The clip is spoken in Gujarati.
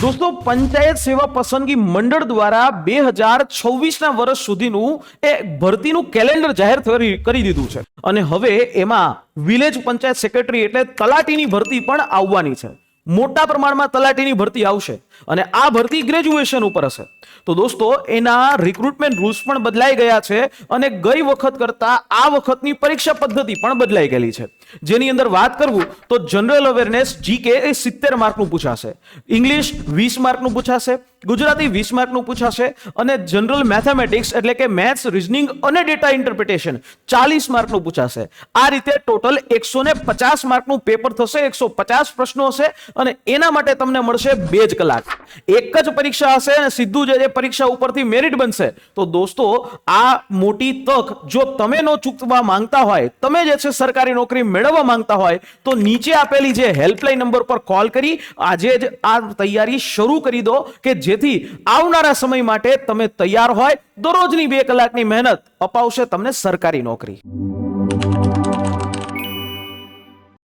દોસ્તો, પંચાયત સેવા પસંદગી મંડળ દ્વારા 2026ના વર્ષ સુધીનું એ ભરતીનું કેલેન્ડર જાહેર કરી દીધું છે અને હવે એમાં વિલેજ પંચાયત સેક્રેટરી એટલે તલાટીની ભરતી પણ આવવાની છે. મોટા પ્રમાણમાં તલાટીની ભરતી આવશે અને આ ભરતી ગ્રેજ્યુએશન ઉપર હશે. તો દોસ્તો, એના રિક્રુટમેન્ટ રૂલ્સ પણ બદલાઈ ગયા છે અને ગઈ વખત કરતા આ વખતની પરીક્ષા પદ્ધતિ પણ બદલાઈ ગયેલી છે. જેની અંદર વાત કરું તો જનરલ અવેરનેસ જીકે એ 70 માર્કનું પૂછાશે, ઇંગ્લિશ 20 માર્કનું પૂછાશે, ગુજરાતી 20 માર્કનું પૂછાશે અને જનરલ મેથેમેટિક્સ એટલે કે મેથ્સ, રીઝનિંગ અને ડેટા ઇન્ટરપ્રિટેશન 40 માર્કનું પૂછાશે. આ રીતે ટોટલ 150 માર્કનું પેપર થશે, 150 પ્રશ્નો હશે અને એના માટે તમને મળશે 2 જ કલાક. એક જ પરીક્ષા હશે અને સીધું જે પરીક્ષા ઉપરથી મેરિટ બનશે. તો દોસ્તો, આ મોટી તક જો તમે ન ચૂકવા માંગતા હોય, તમે જે છે સરકારી નોકરી મેળવવા માંગતા હોય તો નીચે આપેલી જે હેલ્પલાઇન નંબર પર કોલ કરી આજે જ આ તૈયારી શરૂ કરી દો કે જેથી આવનારા સમય માટે તમે તૈયાર હોય. દરરોજની 2 કલાકની મહેનત અપાવશે તમને સરકારી નોકરી.